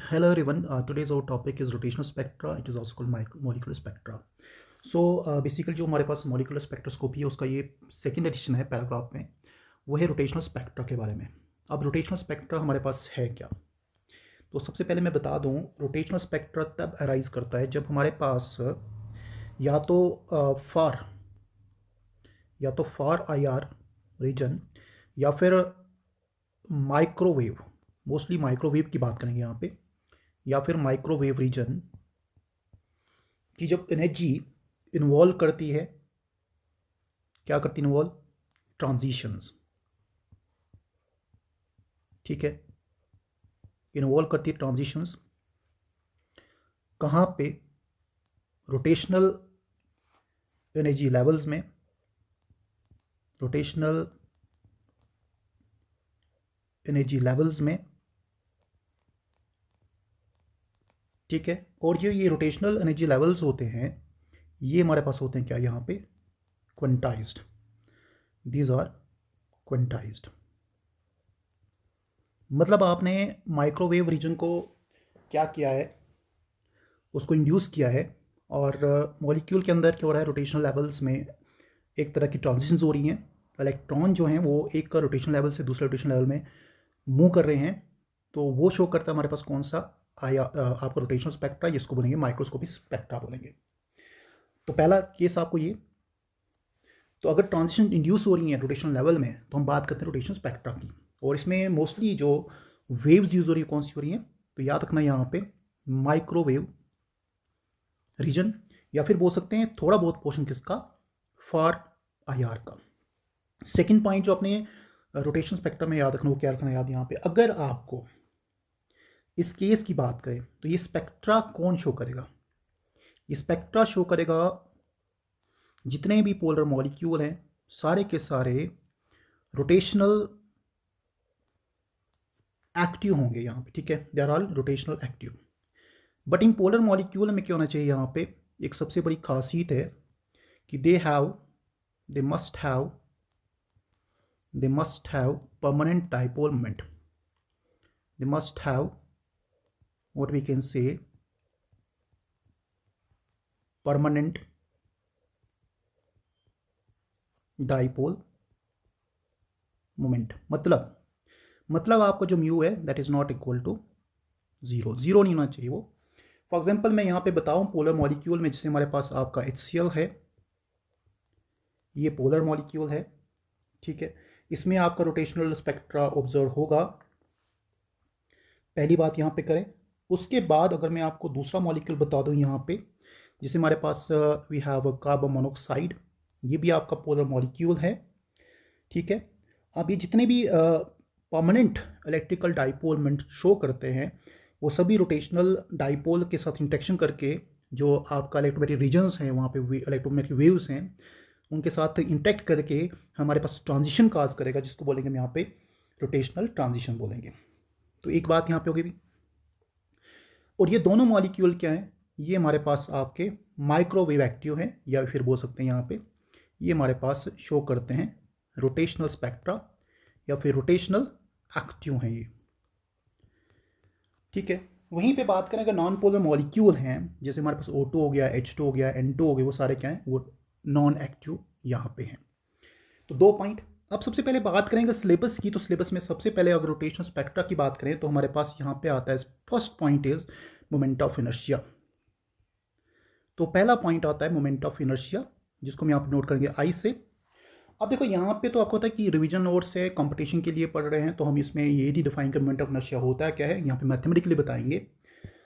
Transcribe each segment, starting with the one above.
Hello everyone. Today's our topic is rotational spectra. It is also called molecular spectra. So basically जो हमारे पास molecular spectroscopy है उसका ये second edition है paragraph में, वो है रोटेशनल स्पेक्ट्रा के बारे में। अब रोटेशनल स्पेक्ट्रा हमारे पास है क्या? तो सबसे पहले मैं बता दूं, रोटेशनल स्पेक्ट्रा तब अराइज करता है जब हमारे पास या तो फार IR रीजन या फिर माइक्रोवेव, मोस्टली माइक्रोवेव की बात करेंगे यहाँ पे, या फिर माइक्रोवेव रीजन की जब एनर्जी इन्वॉल्व करती है, क्या करती है इन्वॉल्व? ट्रांजिशंस। ठीक है, इन्वॉल्व करती है ट्रांजिशंस। कहाँ पे? रोटेशनल एनर्जी लेवल्स में, रोटेशनल एनर्जी लेवल्स में। ठीक है, और जो ये रोटेशनल एनर्जी लेवल्स होते हैं ये हमारे पास होते हैं क्या यहाँ पे? क्वांटाइज्ड। These are quantised. मतलब आपने माइक्रोवेव रीजन को क्या किया है, उसको इंड्यूस किया है, और मॉलिक्यूल के अंदर क्या हो रहा है? रोटेशनल लेवल्स में एक तरह की ट्रांजिशंस हो रही हैं। इलेक्ट्रॉन जो हैं वो एक रोटेशन लेवल से दूसरे रोटेशन लेवल में मूव कर रहे हैं, तो वो शो करता है हमारे पास कौन सा आपका रोटेशनल स्पेक्ट्रा, जिसको बोलेंगे माइक्रोस्कोपिक स्पेक्ट्रा बोलेंगे। तो पहला केस आपको ये, तो अगर ट्रांजिशन इंड्यूस हो रही है रोटेशनल लेवल में तो हम बात करते हैं रोटेशनल स्पेक्ट्रा की, और इसमें मोस्टली जो वेव्स यूज हो रही है कौन सी हो रही है? तो याद रखना यहाँ पे माइक्रोवेव रीजन, या फिर बोल सकते हैं थोड़ा बहुत पोर्शन किसका? फार IR का। सेकेंड पॉइंट जो अपने रोटेशन स्पेक्ट्रम में याद रखना, वो क्या रखना याद यहाँ पे? अगर आपको इस केस की बात करें तो ये स्पेक्ट्रा कौन शो करेगा? ये स्पेक्ट्रा शो करेगा जितने भी पोलर मॉलिक्यूल हैं सारे के सारे रोटेशनल एक्टिव होंगे यहाँ पे। ठीक है, they are all rotational active. But in polar molecule में क्या होना चाहिए यहाँ पे? एक सबसे बड़ी खासियत है कि they must have permanent dipole moment. They must have what we can say permanent dipole moment। मतलब आपका जो म्यू है that is not equal to zero नहीं होना चाहिए वो। फॉर एग्जांपल मैं यहाँ पे बताऊँ पोलर मॉलिक्यूल में, जैसे हमारे पास आपका HCl है, ये पोलर मॉलिक्यूल है। ठीक है, इसमें आपका रोटेशनल स्पेक्ट्रा ऑब्जर्व होगा, पहली बात यहाँ पे करें। उसके बाद अगर मैं आपको दूसरा मॉलिक्यूल बता दूँ यहाँ पे, जिसे हमारे पास वी हैव कार्बन मोनोक्साइड, ये भी आपका पोलर मॉलिक्यूल है। ठीक है, अब ये जितने भी permanent electrical dipole moment show करते हैं वो सभी रोटेशनल डाइपोल के साथ इंटरेक्शन करके, जो आपका इलेक्ट्रोमैग्नेटिक रीजन्स हैं वहाँ पे इलेक्ट्रोमैग्नेटिक वेव्स हैं उनके साथ इंटरेक्ट करके हमारे पास ट्रांजिशन काज करेगा, जिसको बोलेंगे हम यहाँ पे रोटेशनल ट्रांजिशन बोलेंगे। तो एक बात यहाँ पे होगी भी, और ये दोनों मॉलिक्यूल क्या हैं? ये हमारे पास आपके माइक्रोवेव एक्टिव हैं, या फिर बोल सकते हैं यहाँ पे ये हमारे पास शो करते हैं रोटेशनल स्पेक्ट्रा, या फिर रोटेशनल एक्टिव हैं ये। ठीक है, वहीं पे बात करें अगर नॉन पोलर मॉलिक्यूल हैं, जैसे हमारे पास O2 हो गया, H2 हो गया, N2 हो गया, वो सारे क्या हैं? वो नॉन एक्टिव यहाँ पे हैं। तो दो पॉइंट। अब सबसे पहले बात करेंगे सिलेबस की, तो सिलेबस में सबसे पहले अगर रोटेशनल स्पेक्ट्रा की बात करें तो हमारे पास यहाँ पे आता है first point is moment of inertia. तो पहला पॉइंट आता है मोमेंट ऑफ इनर्शिया, जिसको हम यहाँ पे नोट करेंगे I से। अब देखो यहाँ पे तो आपको होता है कि रिवीजन नोट्स है, कंपटीशन के लिए पढ़ रहे हैं, तो हम इसमें ये नहीं डिफाइन कर मोमेंट ऑफ इनर्शिया होता है क्या है, यहाँ पे मैथमेटिकली बताएंगे।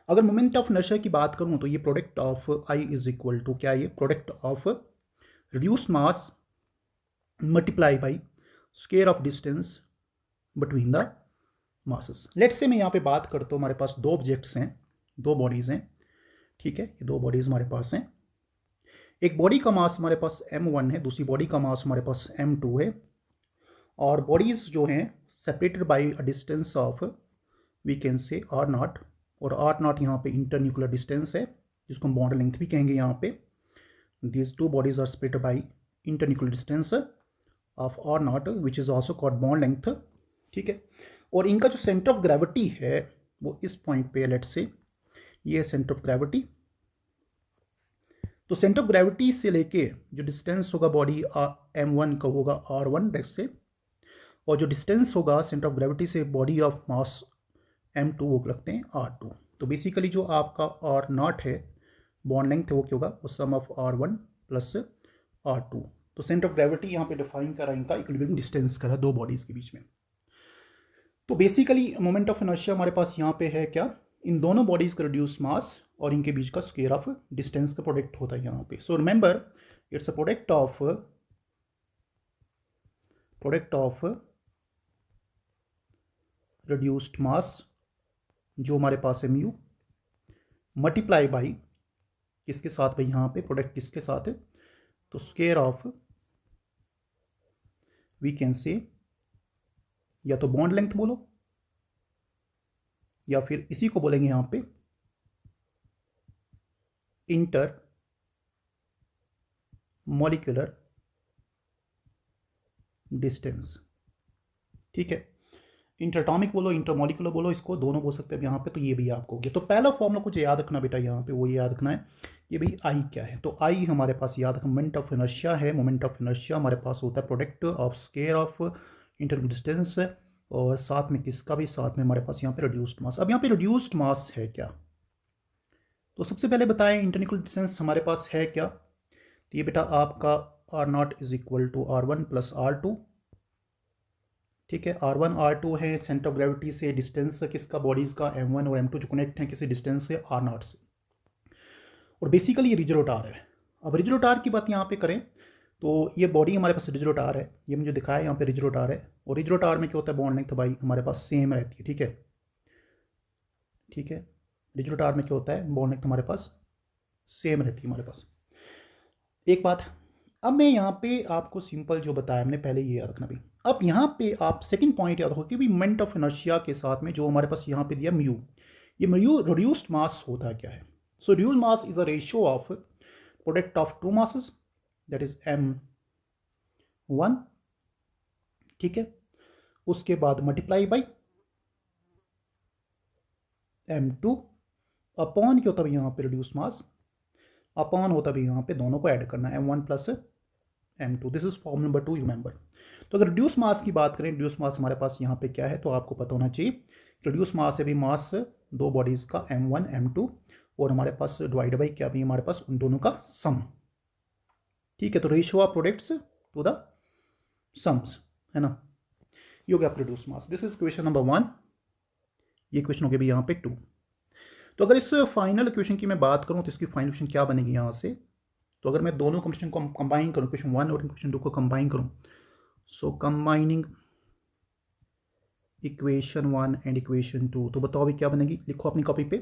अगर मोमेंट ऑफ इनर्शिया की बात करूँ तो ये product of I is equal to क्या? ये product of reduced mass multiply by square of distance between the masses. Let's say मैं यहाँ पे बात करता हूँ, हमारे पास दो ऑब्जेक्ट्स हैं, दो बॉडीज़ हैं। ठीक है, ये दो बॉडीज़ हमारे पास हैं। एक बॉडी का मास हमारे पास m1 है, दूसरी बॉडी का मास हमारे पास m2 है, और बॉडीज़ जो हैं separated by a distance of we can say r0, और r0 यहाँ पे इंटरन्यूक्लियर डिस्टेंस है, जिसको हम बॉन्ड लेंथ भी कहेंगे यहाँ पे। These two bodies are separated by internuclear distance of r0 which is also called bond length. ठीक है, और इनका जो सेंटर ऑफ ग्रेविटी है वो इस पॉइंट पे लेट से ये है सेंटर ऑफ ग्रेविटी। तो सेंटर ऑफ ग्रेविटी से लेके जो डिस्टेंस होगा बॉडी m1 का होगा r1 लेट से, और जो डिस्टेंस होगा सेंटर ऑफ ग्रेविटी से बॉडी ऑफ मास m2 वो रखते हैं r2। तो बेसिकली जो आपका r0 है बॉन्ड लेंथ है वो क्या होगा, वो सम ऑफ r1 प्लस r2। तो सेंटर ऑफ ग्रेविटी यहाँ पे डिफाइन करा इनका इक्विलिब्रियम डिस्टेंस करा दो बॉडीज के बीच में। तो बेसिकली मोमेंट ऑफ इनर्शिया हमारे पास यहाँ पे है क्या, इन दोनों बॉडीज का रिड्यूस मास और इनके बीच का स्क्वायर ऑफ डिस्टेंस का प्रोडक्ट होता है यहाँ पे। So remember it's a product of reduced mass जो हमारे पास है म्यू मल्टीप्लाई बाई किसके साथ भाई, यहाँ पे प्रोडक्ट किसके साथ है, तो स्क्वायर ऑफ वी कैन से या तो बॉन्ड लेंथ बोलो या फिर इसी को बोलेंगे यहां पे इंटर मॉलिक्यूलर डिस्टेंस। ठीक है, इंटरटॉमिक बोलो इंटरमॉलिक्यूलर बोलो, इसको दोनों बोल सकते हैं यहाँ पे। तो ये भी आपको हो गया। तो पहला फॉर्मूला कुछ याद रखना बेटा, यहाँ पे वो याद रखना है कि भाई आई क्या है। तो आई हमारे पास याद रखना मोमेंट ऑफ इनर्शिया है। मोमेंट ऑफ इनर्शिया हमारे पास होता है product of square of inter distance और साथ में किसका भी, साथ में हमारे पास यहाँ पे रिड्यूस्ड मास। अब यहाँ पे रिड्यूस्ड मास है क्या, तो सबसे पहले बताएं इंटरनिकल डिस्टेंस हमारे पास है क्या। तो ये बेटा आपका r0 is equal to r1 plus r2। ठीक है, r1 r2 है सेंटर ऑफ ग्रेविटी से डिस्टेंस किसका, बॉडीज का m1 और m2 जो कनेक्ट है किसी डिस्टेंस से r0 से, और बेसिकली ये रिजिड आर है। अब रिजिड आर की बात यहाँ पे करें तो ये बॉडी हमारे पास रिजिड आर है, ये मुझे दिखाया यहाँ पे रिजिड आर है। और रिजिड आर में क्या होता है, बॉन्ड लेंथ भाई हमारे पास सेम रहती है। ठीक है, ठीक है, रिजिड आर में क्या होता है, बॉन्ड लेंथ हमारे पास सेम रहती है हमारे पास। एक बात, अब मैं यहाँ पे आपको सिंपल जो बताया हमने पहले ये याद रखना भी। अब यहाँ पे आप सेकंड पॉइंट याद रखो कि भी मोमेंट ऑफ इनर्शिया के साथ में जो हमारे पास यहाँ पे दिया म्यू, ये म्यू रिड्यूस्ड मास होता है क्या है। So reduced mass is a ratio of product of two masses that is m1। ठीक है, उसके बाद मल्टीप्लाई बाई m2 अपॉन क्या होता है यहाँ पे रिड्यूस्ड मास, अपॉन होता भी यहाँ पे दोनों को ऐड करना है m1 plus m2। This is form number 2 remember. तो अगर रिड्यूस मास की बात करें, रिड्यूस मास हमारे पास यहाँ पे क्या है, तो आपको पता होना चाहिए रिड्यूस मास है भी मास दो बॉडीज का m1 m2 और हमारे पास डिवाइड बाई क्या भी हमारे पास उन दोनों का सम। ठीक है, तो ratio of products to the sums है ना, ये हो गया reduce mass. This is question number 1। ये क्वेश्चन हो गया भी यहाँ पे 2। तो अगर इस फाइनल क्वेश्चन की मैं बात करूँ तो इसकी फाइनल क्वेश्चन क्या बनेगी यहाँ से, तो अगर मैं दोनों क्वेश्चन को कंबाइन करूँ, क्वेश्चन 1 और क्वेश्चन 2 को कंबाइन करूँ, सो कंबाइनिंग इक्वेशन 1 एंड इक्वेशन 2, तो बताओ अभी क्या बनेगी, लिखो अपनी कॉपी पे।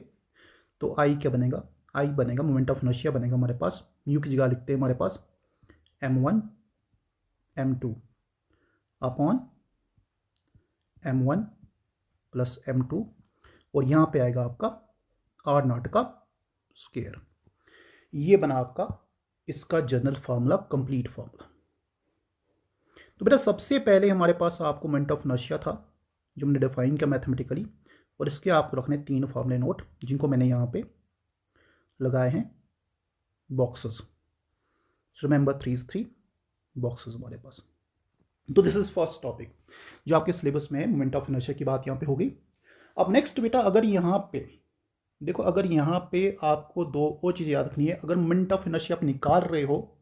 तो आई क्या बनेगा, आई बनेगा मोमेंट ऑफ इनर्शिया बनेगा हमारे पास, म्यू की जगह लिखते हैं हमारे पास m1 m2 upon m1 plus m2 और यहाँ पे आएगा आपका r0 का स्क्वायर। ये बना आपका इसका जनरल फार्मूला, कंप्लीट फार्मूला। तो बेटा सबसे पहले हमारे पास आपको मोमेंट ऑफ इनर्शिया था जो हमने डिफाइन किया मैथमेटिकली, और इसके आपको रखने 3 फार्मूले नोट जिनको मैंने यहाँ पे लगाए हैं बॉक्सेस। रिमेंबर 3 बॉक्सेस हमारे पास। तो दिस इज फर्स्ट टॉपिक जो आपके सिलेबस में है, मोमेंट ऑफ इनर्शिया की बात यहाँ पे हो गई। अब नेक्स्ट बेटा अगर यहाँ पे देखो, अगर यहाँ पे आपको दो और चीज़ें याद रखनी है। अगर मोमेंट ऑफ इनर्शिया आप निकाल रहे हो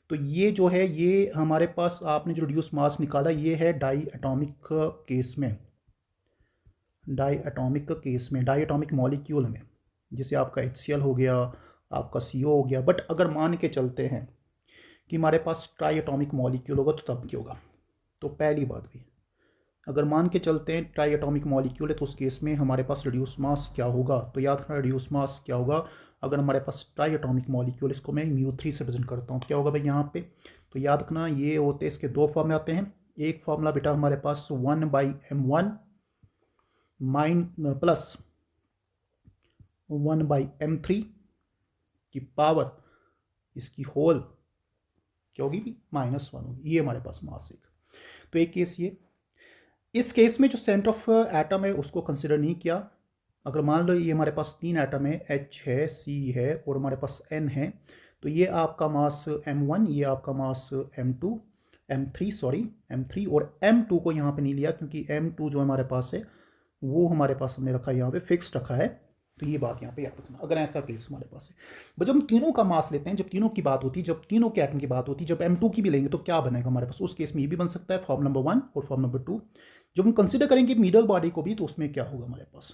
तो ये जो है, ये हमारे पास आपने जो रिड्यूस मास निकाला ये है डाई एटॉमिक केस में, डाई एटॉमिक मॉलिक्यूल में, जैसे आपका HCl हो गया, आपका CO हो गया। बट अगर मान के चलते हैं कि हमारे पास ट्राई एटॉमिक मॉलिक्यूल होगा तो तब क्या होगा, तो पहली बात भी अगर मान के चलते हैं ट्राई एटॉमिक मॉलिक्यूल है तो उस केस में हमारे पास रिड्यूस मास क्या होगा, तो याद रखना रिड्यूस मास क्या होगा। अगर हमारे पास ट्राई एटॉमिक मॉलिक्यूल, इसको मैं μ3 से प्रेजेंट करता हूँ, क्या होगा भाई यहाँ पे, तो याद रखना ये होते हैं, इसके दो फॉर्मूले आते हैं। एक फॉर्मूला बेटा हमारे पास 1/m1 माइन प्लस 1/m3 की पावर इसकी होल क्या होगी भी -1 होगी। ये हमारे पास मास एक, तो एक केस ये। इस केस में जो सेंटर ऑफ एटम है उसको कंसिडर नहीं किया, अगर मान लो ये हमारे पास 3 एटम है, H है, C है और हमारे पास N है, तो ये आपका मास M1, ये आपका मास M2, M3 सॉरी M3, और M2 को यहाँ पे नहीं लिया क्योंकि M2 जो हमारे पास है वो हमारे पास हमने रखा है यहाँ पे, फिक्स्ड रखा है। तो ये बात यहाँ पे याद रखना अगर ऐसा केस हमारे पास है। बट जब हम तीनों का मास लेते हैं, जब तीनों की बात होती है, जब तीनों के एटम की बात होती है, जब M2 की भी लेंगे तो क्या बनेगा हमारे पास, उस केस में ये भी बन सकता है फॉर्म नंबर 1 और फॉर्म नंबर 2। जब हम कंसिडर करेंगे मिडल बॉडी को भी तो उसमें क्या होगा हमारे पास,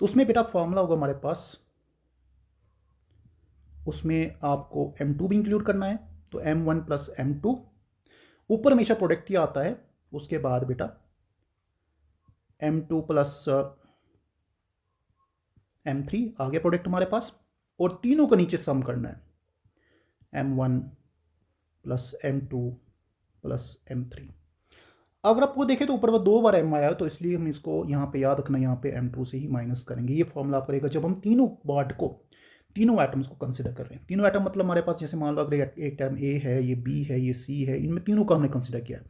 तो उसमें बेटा फॉर्मूला होगा हमारे पास, उसमें आपको M2 भी इंक्लूड करना है, तो M1 प्लस M2, ऊपर हमेशा प्रोडक्ट ही आता है, उसके बाद बेटा M2 प्लस M3 आ गया प्रोडक्ट हमारे पास, और तीनों का नीचे सम करना है M1 plus M2 plus M3। अगर आपको देखें तो ऊपर वो 2 बार M आया है, तो इसलिए हम इसको यहाँ पे याद रखना, यहाँ पे M2 से ही माइनस करेंगे। ये फॉर्मूला आप रहेगा जब हम तीनों बॉन्ड को, तीनों एटम्स को कंसिडर कर रहे हैं। तीनों एटम मतलब हमारे पास जैसे मान लो अगर एक एटम A है, ये B है, ये C है, इनमें तीनों का हमने कंसिडर किया है।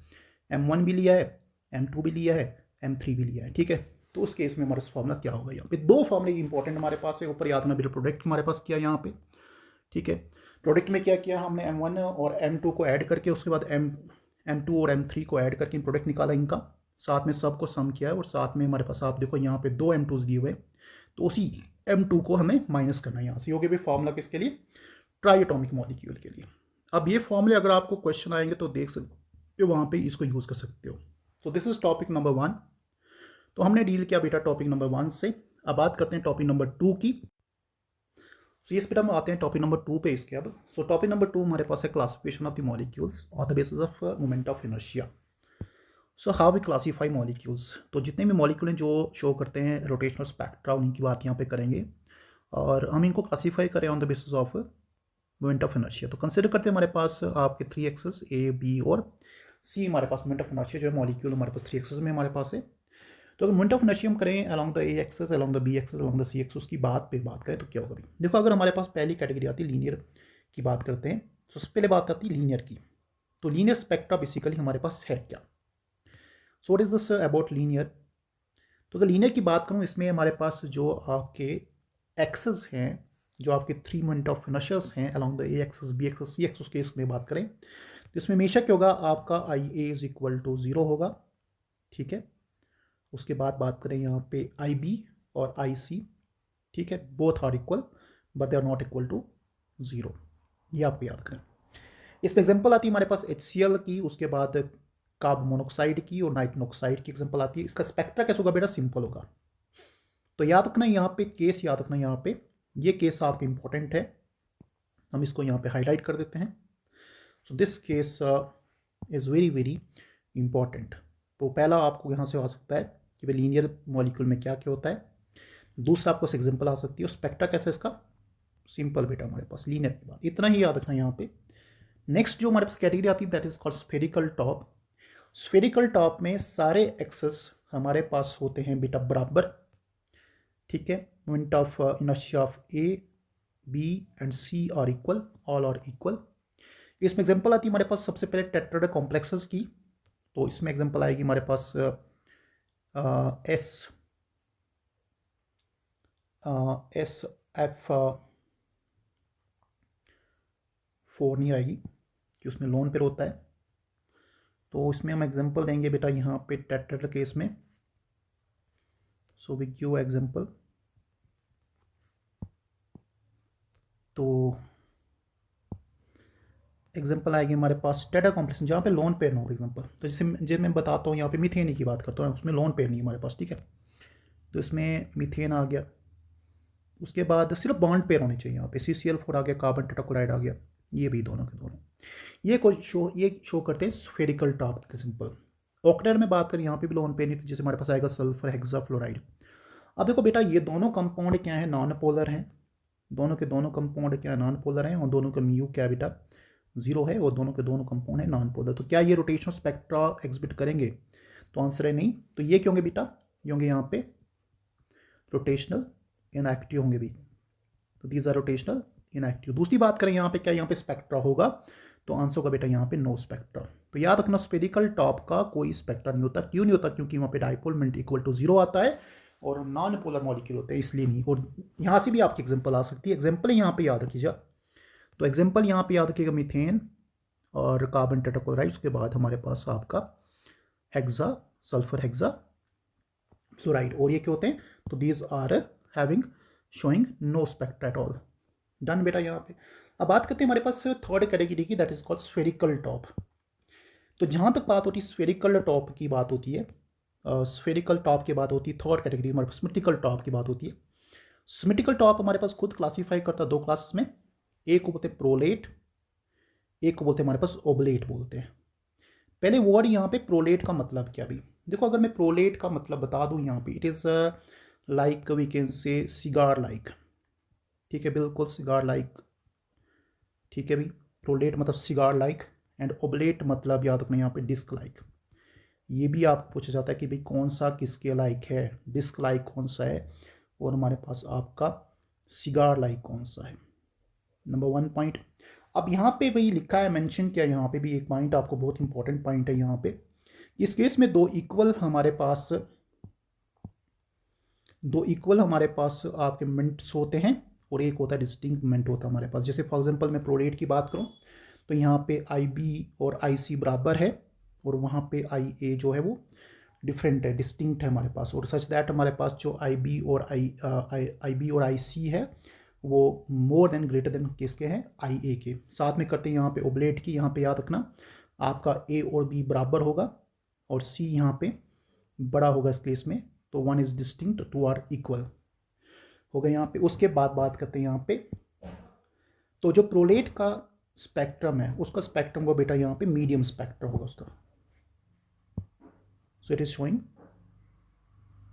M1 भी लिया है, M2 भी लिया है, M3 भी लिया है, ठीक है। तो उस केस में हमारा फॉर्मूला क्या होगा, यहाँ पे 2 फॉर्मूले इंपॉर्टेंट हमारे पास है। ऊपर याद रखना बेटा प्रोडक्ट हमारे पास किया यहाँ पे, ठीक है। प्रोडक्ट में क्या किया हमने, M1 और M2 को ऐड करके, उसके बाद M2 और M3 को ऐड करके प्रोडक्ट निकाला इनका, साथ में सबको सम किया है, और साथ में हमारे पास आप देखो यहाँ पे 2 M2s दिए हुए, तो उसी M2 को हमें माइनस करना है यहाँ से। होगी भाई फॉर्मूला किसके लिए, ट्राई एटॉमिक मॉलिक्यूल के लिए। अब ये फॉर्मूले अगर आपको क्वेश्चन आएंगे तो देख सकते हो, वहाँ पे इसको यूज़ कर सकते हो। तो दिस इज टॉपिक नंबर 1। तो हमने डील किया बेटा टॉपिक नंबर 1 से। अब बात करते हैं टॉपिक नंबर 2 की। सो ये बेटा हम आते हैं टॉपिक नंबर 2 पे इसके अब। सो टॉपिक नंबर 2 हमारे पास है classification of the molecules on the basis of moment of inertia. So how we classify molecules, तो जितने भी मॉलिक्यूल हैं जो शो करते हैं रोटेशनल स्पेक्ट्रा, उनकी बात यहाँ पे करेंगे, और हम इनको क्लासीफाई करें on the basis of moment of inertia. तो कंसिडर करते हैं हमारे पास आपके 3 एक्सेस A, B और C, हमारे पास मोमेंट ऑफ इनर्शिया जो है मॉलिक्यूल हमारे पास 3 एक्सेस में हमारे पास है। तो अगर मोमेंट ऑफ इनर्शिया हम करें along the A axis, along the B axis, along the C axis, उसकी बात करें तो क्या होगा। देखो अगर हमारे पास पहली कैटेगरी आती है लीनियर की बात करते हैं, तो सबसे पहले बात आती है लीनियर की। तो लीनियर स्पेक्ट्रा बेसिकली हमारे पास है क्या, सो what is this about linear. तो अगर लीनियर की बात करूँ, इसमें हमारे पास जो आपके एक्सेस हैं, जो आपके 3 मोमेंट ऑफ इनर्शियास हैं along the A axis, B axis, C axis के इसमें बात करें तो इसमें हमेशा क्या होगा, आपका IA इज इक्वल टू 0 होगा, ठीक है। उसके बाद बात करें यहाँ पे IB और IC, ठीक है, both are equal but they are not equal to 0, ये आपको याद करें। इसमें एग्जांपल आती है हमारे पास HCl की, उसके बाद कार्बन मोनोक्साइड की और नाइट्रोजन ऑक्साइड की एग्जांपल आती है। इसका स्पेक्ट्रा कैसे होगा बेटा, सिंपल होगा। तो याद रखना यहाँ पे केस, याद रखना यहाँ पे ये केस आपको इंपॉर्टेंट है, हम इसको यहाँ पे हाईलाइट कर देते हैं। So this case is very very important. तो पहला आपको यहाँ से आ सकता है कि भाई लीनियर मॉलिक्यूल में क्या क्या होता है। दूसरा आपको एग्जांपल आ सकती है स्पेक्ट्रा कैसे इसका, सिंपल बेटा हमारे पास लीनियर की बात, इतना ही याद रखना यहाँ पे। नेक्स्ट जो हमारे पास कैटेगरी आती है that is called spherical top. Spherical top में सारे एक्सेस हमारे पास होते हैं बेटा बराबर, ठीक है। Moment of inertia of A, B and C are equal, all are equal. इसमें एग्जांपल आती है हमारे पास सबसे पहले टेट्राहेड्रल कॉम्प्लेक्सेस की। तो इसमें एग्जांपल आएगी हमारे पास SF4 नहीं आएगी कि उसमें लोन पेयर होता है। तो इसमें हम एग्जांपल देंगे बेटा यहाँ पे टेट्राहेड्रल केस में। सो वी गिव एग्जांपल, तो एग्जांपल आएगी हमारे पास टेट्रा कॉम्प्लेक्स जहाँ पे लोन पेयर ना हो एग्जांपल। तो जैसे मैं बताता हूँ यहाँ पे मीथेन की बात करता हूँ, उसमें लोन पेयर नहीं हमारे पास, ठीक है। तो इसमें मीथेन आ गया, उसके बाद सिर्फ बॉन्ड पेयर होने चाहिए। यहाँ पे CCl4 आ गया, कार्बन टेट्राक्लोराइड आ गया, ये भी दोनों के दोनों ये शो करते हैं स्फेरिकल टॉप के सिंपल। ऑक्टेट में बात करें यहाँ पे भी लोन पेयर नहीं, तो जैसे हमारे पास आएगा सल्फर हेक्साफ्लोराइड। अब देखो बेटा ये दोनों कंपाउंड क्या है, नॉन पोलर हैं। दोनों के दोनों कंपाउंड क्या है, नॉन पोलर हैं, और दोनों का म्यू क्या बेटा 0 है, और दोनों के दोनों कंपाउंड है नॉन पोलर। तो क्या ये रोटेशनल स्पेक्ट्रा एग्जिबिट करेंगे, तो आंसर है नहीं। तो ये क्यों होंगे बेटा, ये होंगे यहाँ पे रोटेशनल इनएक्टिव होंगे भी। तो दीज आर रोटेशनल इनएक्टिव। दूसरी बात करें यहाँ पे क्या, यहाँ पे स्पेक्ट्रा होगा, तो आंसर होगा बेटा यहाँ पे नो स्पेक्ट्रा। तो याद रखना स्फेरिकल टॉप का कोई स्पेक्ट्रा नहीं होता। क्यों नहीं होता, क्योंकि वहाँ पे डाइपोल मोमेंट इक्वल टू 0 आता है, और नॉन पोलर मॉलिक्यूल होते हैं इसलिए नहीं। और यहाँ से भी आपकी एग्जांपल आ सकती है, एग्जांपल यहाँ पे याद रखिएगा। तो एग्जांपल यहाँ पे याद रखिएगा मीथेन और कार्बन टेट्राक्लोराइड, उसके बाद हमारे पास आपका हेक्सा सल्फर हेक्सा फ्लोराइड, और ये क्या होते हैं, तो these are having showing no spectra at all. Done बेटा यहाँ पे। अब बात करते हैं हमारे पास थर्ड कैटेगरी की, that is called spherical top. तो जहाँ तक बात होती है स्फेरिकल टॉप की बात होती है, स्फेरिकल टॉप की बात होती है, थर्ड कैटेगरी हमारे पास सिमेट्रिकल टॉप की बात होती है। सिमेट्रिकल टॉप हमारे पास खुद क्लासीफाई करता है दो क्लासेस में, एक को बोलते हैं प्रोलेट, एक को बोलते हैं हमारे पास ओबलेट बोलते हैं। पहले वर्ड यहाँ पे प्रोलेट का मतलब क्या भी देखो, अगर मैं प्रोलेट का मतलब बता दूँ यहाँ पे, it is like we can say cigar like, ठीक है, बिल्कुल सिगार लाइक, ठीक है भी। प्रोलेट मतलब सिगार लाइक, एंड ओबलेट मतलब याद रखना यहाँ पे डिस्क लाइक। ये भी आपको पूछा जाता है कि भाई कौन सा किसके लाइक है, डिस्क लाइक कौन सा है, और हमारे पास आपका सिगार लाइक कौन सा है। Number 1 point. अब यहाँ पे भाई लिखा है, मेंशन किया यहाँ पे भी एक पॉइंट आपको, बहुत इंपॉर्टेंट पॉइंट है यहाँ पे। इस केस में दो इक्वल हमारे पास आपके मिनट्स होते हैं, और एक होता है डिस्टिंक्ट मिनट होता है हमारे पास। जैसे फॉर एग्जांपल मैं प्रोलेट की बात करूँ तो यहाँ पे IB और IC बराबर है, और वहाँ पे IA जो है वो डिफरेंट है, डिस्टिंक्ट है हमारे पास, और सच दैट हमारे पास जो IB और IB और IC है वो मोर देन ग्रेटर देन किसके हैं, IA के। साथ में करते हैं यहाँ पे ओबलेट की, यहाँ पे याद रखना आपका A और B बराबर होगा, और C यहाँ पे बड़ा होगा इस केस में, तो 1 इज डिस्टिंक्ट 2 आर इक्वल हो गए यहाँ पे। उसके बाद बात करते हैं यहाँ पे, तो जो प्रोलेट का स्पेक्ट्रम है उसका स्पेक्ट्रम को बेटा यहाँ पे मीडियम स्पेक्ट्रम होगा उसका, so it is showing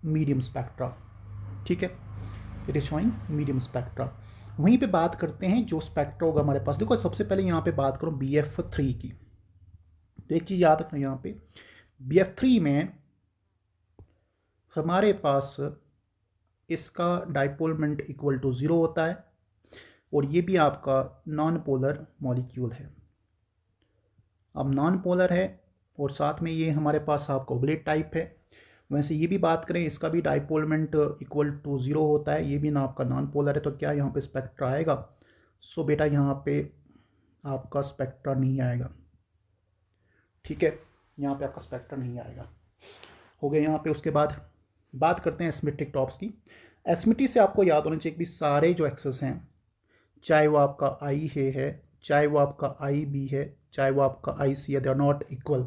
medium spectra, ठीक है, it is showing medium spectra. वहीं पे बात करते हैं जो स्पेक्ट्रा होगा हमारे पास। देखो सबसे पहले यहाँ पे बात करो BF3 की, तो एक चीज़ याद रखना यहाँ पे, BF3 में हमारे पास इसका डाइपोलमेंट इक्वल टू 0 होता है, और ये भी आपका नॉन पोलर मॉलिक्यूल है। अब नॉन पोलर है और साथ में ये हमारे पास आपका ओबलेट टाइप है। वैसे ये भी बात करें, इसका भी डाइपोलमेंट इक्वल टू 0 होता है, ये भी ना आपका नॉन पोलर है, तो क्या यहाँ पे स्पेक्ट्रा आएगा, सो बेटा यहाँ पे आपका स्पेक्ट्रा नहीं आएगा, ठीक है, यहाँ पे आपका स्पेक्ट्रा नहीं आएगा, हो गया यहाँ पे। उसके बाद बात करते हैं एसिमेट्रिक टॉप्स की। एसिमेट्री से आपको याद होना चाहिए कि सारे जो एक्सेस हैं, चाहे वो आपका आई है, चाहे वो आपका IB है, चाहे वो आपका IC है, दे आर नॉट इक्वल।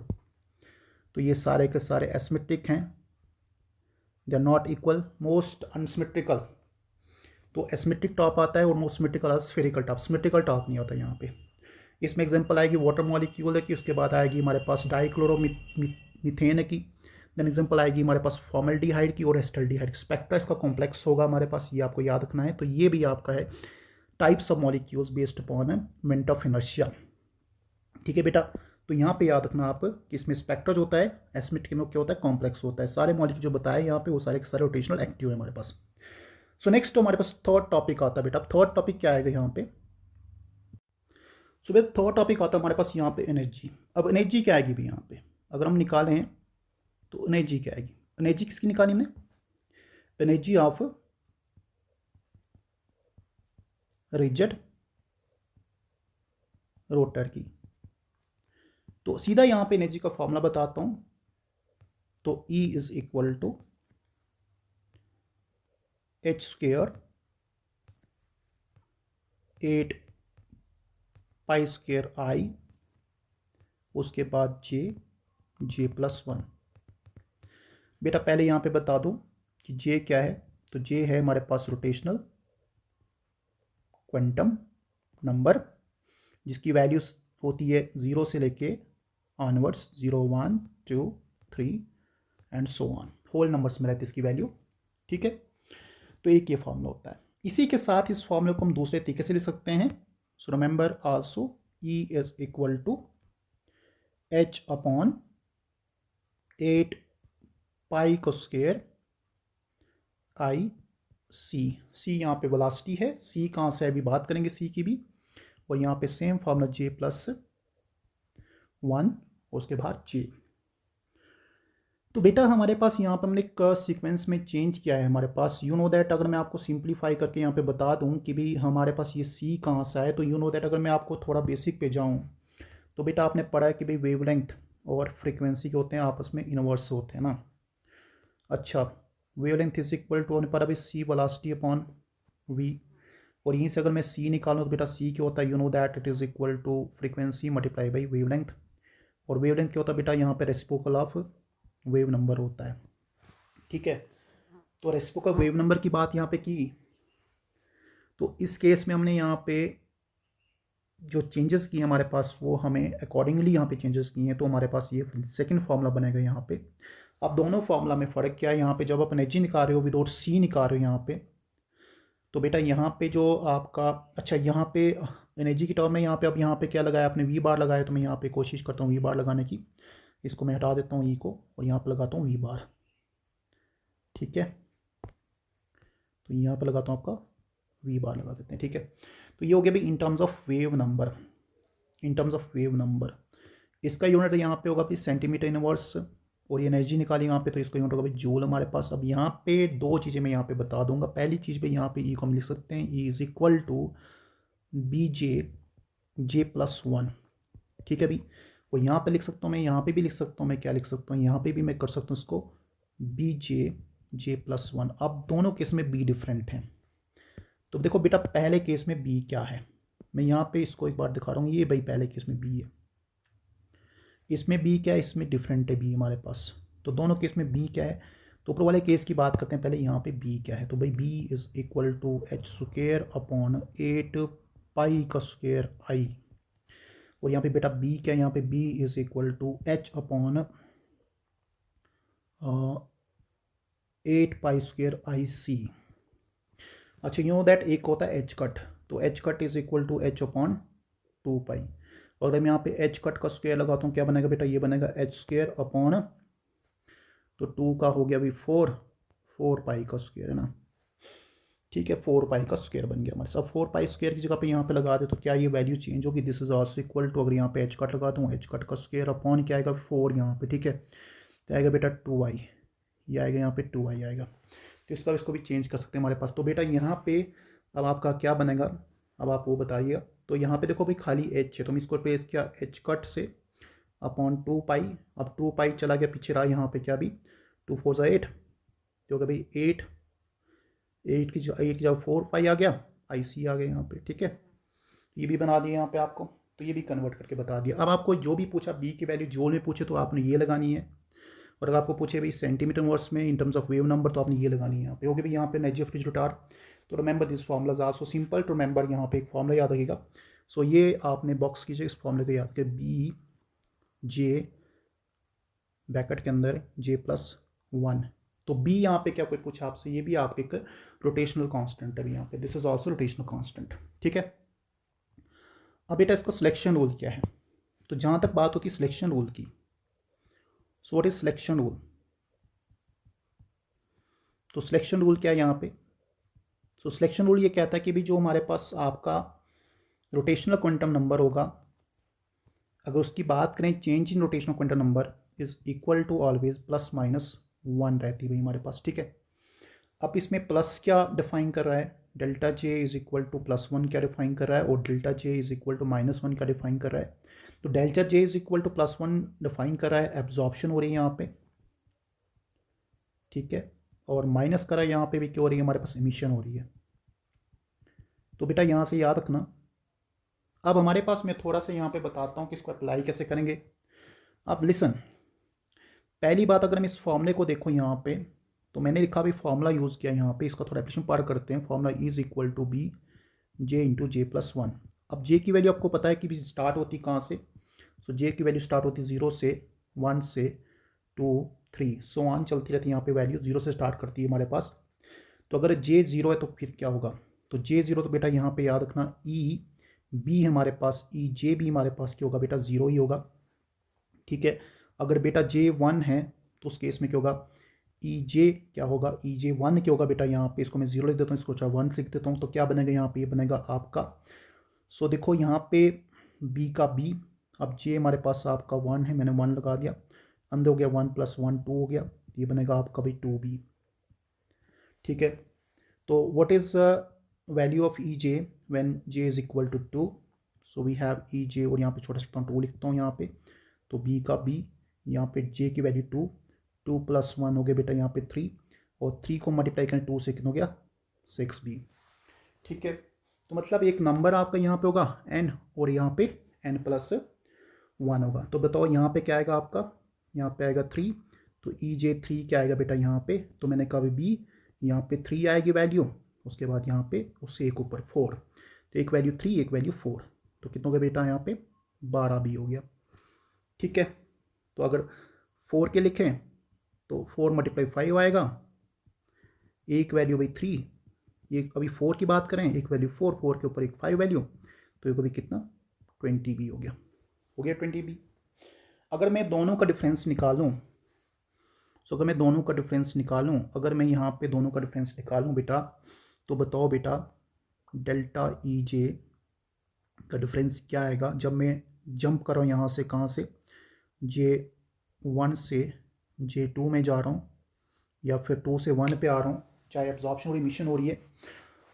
तो ये सारे के सारे एसिमेट्रिक हैं, they are not equal. Most unsymmetrical तो एसिमेट्रिक टॉप आता है, और most symmetrical spherical top, symmetrical top नहीं होता यहाँ पे। इसमें एग्जांपल आएगी वाटर मॉलिक्यूल की, उसके बाद आएगी हमारे पास डाइक्लोरोमीथेन की, देन एग्जांपल आएगी हमारे पास फॉर्मल्डिहाइड की और एस्टल्डिहाइड। स्पेक्ट्रा इसका कॉम्प्लेक्स होगा हमारे पास, ये आपको याद रखना है। तो ये भी आपका है types of molecules based upon moment of inertia, ठीक है बेटा। तो यहाँ पे याद रखना आप कि इसमें स्पेक्ट्रा जो होता है एसिमेट्रिक में क्या होता है, कॉम्प्लेक्स होता है। सारे मॉलिक्यूल जो बताए यहाँ पे वो सारे के सारे रोटेशनल एक्टिव है हमारे पास। सो नेक्स्ट तो हमारे पास थर्ड टॉपिक आता है बेटा। थर्ड टॉपिक क्या आएगा यहाँ पे, सो बेटा थर्ड टॉपिक आता है हमारे पास यहाँ पे एनर्जी। अब एनर्जी क्या आएगी भी यहाँ पे, अगर हम निकालें तो एनर्जी क्या आएगी, एनर्जी किसकी निकाली हमने, एनर्जी ऑफ रिजिड रोटर की। तो सीधा यहाँ पे एनर्जी का फॉर्मूला बताता हूँ, तो E is equal to H² 8 π² I, उसके बाद J+1। बेटा पहले यहाँ पे बता दूँ कि J क्या है, तो J है हमारे पास रोटेशनल क्वांटम नंबर, जिसकी वैल्यूज होती है 0 से लेके onwards, 0 1 2 3 and so on, whole numbers में रहती है इसकी वैल्यू, ठीक है। तो एक ये फॉर्मूला होता है। इसी के साथ इस फॉर्मूले को हम दूसरे तरीके से लिख सकते हैं। So remember also E is equal to H upon 8 π² IC। C यहाँ पे वेलोसिटी है, C कहाँ से अभी बात करेंगे C की भी, और यहाँ पे सेम फॉर्मूला J+1 उसके बाद J। तो बेटा हमारे पास यहाँ पे हमने एक सीक्वेंस में चेंज किया है हमारे पास, यू नो दैट अगर मैं आपको सिंप्लीफाई करके यहाँ पे बता दूँ कि भाई हमारे पास ये सी कहाँ से है, तो यू नो दैट अगर मैं आपको थोड़ा बेसिक पे जाऊँ तो बेटा आपने पढ़ा है कि भाई वेवलेंथ और फ्रीक्वेंसी के होते हैं आपस में इनवर्स होते हैं ना। अच्छा, वेवलेंथ इज इक्वल टू हमने पढ़ा भाई सी वेलोसिटी अपॉन वी, और यहीं से अगर मैं सी निकालूँ तो बेटा सी क्या होता है, you know that it is equal to frequency multiply by wavelength, और वेवलेंथ क्या होता है बेटा यहाँ पे रेसिप्रोकल ऑफ वेव नंबर होता है। ठीक है, तो रेसिप्रोकल वेव नंबर की बात यहाँ पे की, तो इस केस में हमने यहाँ पे जो चेंजेस किए हमारे पास वो हमें अकॉर्डिंगली यहाँ पे चेंजेस किए हैं, तो हमारे पास ये सेकंड फार्मूला बनेगा यहाँ पे। अब दोनों फार्मूला में फ़र्क क्या है, यहाँ पे जब आप एनर्जी निकाल रहे हो विदाउट सी निकाल रहे हो यहाँ पे, तो बेटा यहाँ पे जो आपका, अच्छा यहाँ पे एनर्जी की टर्म में यहाँ पे अब यहाँ पे क्या लगाया आपने, वी बार लगाया, तो मैं यहाँ पे कोशिश करता हूँ वी बार लगाने की, इसको मैं हटा देता हूँ ई को और यहाँ पे लगाता हूँ वी बार। ठीक है, तो यहाँ पे लगाता हूँ आपका वी बार लगा देते हैं। ठीक है, तो ये हो गया भाई in terms of wave number, in terms of wave number. इसका यूनिट यहाँ पे होगा भाई सेंटीमीटर इनवर्स, और ये एनर्जी निकाली यहाँ पे तो इसका यूनिट होगा भाई जूल हमारे पास। अब यहाँ पे दो चीज़ें मैं यहाँ पे बता दूंगा। पहली चीज़ भाई यहाँ पे ई को हम लिख सकते हैं, E is equal to B J plus one. ठीक है भाई, और यहाँ पे लिख सकता हूँ मैं, यहाँ पे भी लिख सकता हूँ मैं, क्या लिख सकता हूँ यहाँ पे भी मैं कर सकता हूँ इसको बी जे प्लस वन। अब दोनों केस में बी डिफरेंट हैं, तो देखो बेटा पहले केस में बी क्या है, मैं यहाँ पे इसको एक बार दिखा रहा हूँ, ये भाई पहले केस में बी है, इसमें बी क्या है, इसमें डिफरेंट है बी हमारे पास, तो दोनों केस में बी क्या है। तो ऊपर वाले केस की बात करते हैं पहले, यहाँ पे बी क्या है, तो भाई B is equal to H square upon 8 pi का स्क्वेयर आई, और यहाँ पे बेटा बी क्या है, यहाँ पे B is equal to H upon 8 pi square I C. अच्छा, यू नो दैट एक होता है एच कट, तो H cut is equal to H upon 2 pi, और अगर मैं यहाँ पे एच कट का स्क्वायर लगाता हूँ क्या बनेगा बेटा, ये बनेगा एच स्क्वायर अपॉन, तो 2 का हो गया अभी 4 पाई का स्क्वायर है ना। ठीक है, 4 पाई का स्क्वायर बन गया हमारे साथ। 4 पाई स्क्वायर की जगह पे यहाँ पे लगा दे तो क्या ये वैल्यू चेंज होगी, this is also equal to, अगर यहाँ पे एच कट लगाता हूँ एच कट का स्क्वायर अपॉन क्या आएगा 4 यहाँ पे। ठीक है, तो आएगा बेटा 2i, ये आएगा यहाँ पे 2i आएगा, तो इसको भी चेंज कर सकते हैं हमारे पास। तो बेटा यहाँ पे अब आपका क्या बनेगा, अब आप वो बताइएगा। तो यहाँ पे देखो भाई खाली एच है, तो मैं इसको रिप्लेस किया एच कट से अपॉन 2 पाई, अब 2 पाई चला गया पीछे, रहा यहाँ पे क्या भी 2 4 ज़ा 8, तो होगा भाई 8 की जगह 4 पाई आ गया, आई सी आ गया यहाँ पे। ठीक है, ये भी बना दिया यहाँ पे आपको, तो ये भी कन्वर्ट करके बता दिया। अब आपको जो भी पूछा बी की वैल्यू जूल में पूछे तो आपने ये लगानी है, और अगर आपको पूछे भाई सेंटीमीटर वर्स में in terms of wave number तो आपने ये लगानी है यहाँ पे। ओके भाई, यहाँ पे एनर्जी ऑफ रोटार, तो remember this formulas are so simple to remember, यहाँ पे एक फॉर्मूला याद रखिएगा। सो ये आपने बॉक्स कीजिए, इस फॉर्मूले को याद करें, बी जे ब्रैकेट के अंदर जे प्लस वन, तो बी यहाँ पे क्या कोई पूछा आपसे, ये भी आपके एक रोटेशनल कांस्टेंट है यहाँ पे, this is also rotational constant. ठीक है, अब बेटा इसका सिलेक्शन रूल क्या है, तो जहाँ तक बात होती है सिलेक्शन रूल की, सो व्हाट इज सिलेक्शन रूल, तो सिलेक्शन रूल क्या है यहाँ पे, सो सिलेक्शन रूल ये कहता है कि भी जो हमारे पास आपका रोटेशनल क्वांटम नंबर होगा, अगर उसकी बात करें change in rotational quantum number is equal to always plus minus 1 रहती है हमारे पास। ठीक है, अब इसमें प्लस क्या डिफाइन कर रहा है, delta J is equal to plus 1 क्या डिफाइन कर रहा है, और delta J is equal to minus 1 क्या डिफाइन कर रहा है। तो delta J is equal to plus 1 define कर रहा है एब्जॉर्प्शन हो रही है यहाँ पे। ठीक है, और माइनस कर रहा है यहाँ पे भी क्या हो रही है, हमारे पास इमिशन हो रही है। तो बेटा यहाँ से याद रखना। अब हमारे पास मैं थोड़ा सा यहाँ पे बताता हूँ कि इसको अप्लाई कैसे करेंगे। अब लिसन, पहली बात अगर हम इस फॉर्मूले को देखो यहाँ पे, तो मैंने लिखा भी फॉर्मूला यूज़ किया यहाँ पे, इसका थोड़ा एप्लीकेशन पार करते हैं। Formula is equal to B J into J plus one. अब जे की वैल्यू आपको पता है कि भी स्टार्ट होती कहाँ से, सो जे की वैल्यू स्टार्ट होती 0 से 1 से 2 3 सो ऑन चलती रहती है। यहाँ पे वैल्यू 0 से स्टार्ट करती है हमारे पास। तो अगर जे 0 है तो फिर क्या होगा, तो जे 0 तो बेटा यहाँ पे याद रखना ई बी हमारे पास, ई जे भी हमारे पास क्या होगा बेटा 0 ही होगा। ठीक है, अगर बेटा जे 1 है तो उस केस में क्या होगा, ई जे क्या होगा, ई जे 1 क्या होगा बेटा, यहाँ पे इसको मैं 0 लिख देता हूँ, इसको 1 लिख देता हूँ, तो क्या बनेगा यहाँ पे, ये बनेगा आपका। सो देखो यहाँ पे बी का बी, अब जे हमारे पास आपका 1 है, मैंने 1 लगा दिया, अंदर हो गया 1 + 1 2 हो गया, ये बनेगा आपका भाई 2b। ठीक है, तो what is value of E J when J is equal to 2? So we have E J, और यहाँ पे छोटा सा 2 लिखता हूँ यहाँ पे, तो b का b, यहाँ पे j की वैल्यू 2, 2 + 1 हो गया बेटा यहाँ पे 3, और 3 को मल्टीप्लाई करें 2 से कितना हो गया 6b। ठीक है, तो मतलब एक नंबर आपका यहाँ पे होगा n, और यहाँ पे n+1 होगा। तो बताओ यहाँ पे क्या आएगा आपका, यहाँ पे आएगा 3, तो ई जे 3 क्या आएगा बेटा यहाँ पे, तो मैंने कहा b, यहाँ पे 3 आएगी वैल्यू, उसके बाद यहाँ पे उससे एक ऊपर 4, तो एक वैल्यू 3 एक वैल्यू 4, तो कितना हो गया बेटा यहाँ पे 12b हो गया। ठीक है, तो अगर 4 के लिखें तो 4 × 5 आएगा, एक वैल्यू भाई 3, ये अभी 4 की बात करें, एक वैल्यू 4, 4 के ऊपर एक 5 वैल्यू, तो ये कभी कितना 20b हो गया 20b। अगर मैं दोनों का डिफरेंस निकालूं, अगर मैं दोनों का डिफरेंस निकालूं, अगर मैं यहाँ पे दोनों का डिफरेंस निकालूं बेटा, तो बताओ बेटा डेल्टा ई जे का डिफरेंस क्या आएगा जब मैं जंप कर रहा हूँ यहाँ से, कहाँ से, J1 से J2 में जा रहा हूँ, या फिर 2 से 1 पे आ रहा हूँ, चाहे एब्जॉर्प्शन और इमिशन हो रही है।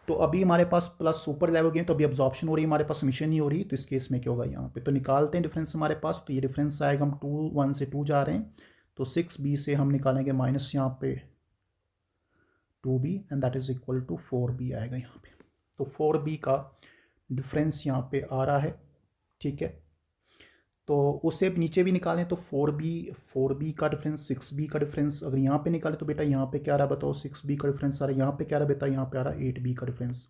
तो अभी हमारे पास प्लस सुपर लेवल गए, तो अभी एब्जॉर्प्शन हो रही है, हमारे पास इमिशन नहीं हो रही, तो इस केस में क्या होगा यहाँ पे, तो निकालते हैं डिफरेंस हमारे पास। तो ये डिफरेंस आएगा, हम 1 से 2 जा रहे हैं, तो 6b से हम निकालेंगे माइनस यहाँ पे 2b, and that is equal to 4b आएगा यहाँ पे। तो 4b का डिफरेंस यहाँ पे आ रहा है। ठीक है, तो उससे नीचे भी निकालें तो 4b का डिफरेंस, 6b का डिफरेंस अगर यहाँ पे निकालें तो बेटा यहाँ पे क्या आ रहा है बताओ, 6b का डिफरेंस आ रहा है, यहाँ पे क्या आ रहा है बेटा, यहाँ पे आ रहा है 8b का डिफरेंस।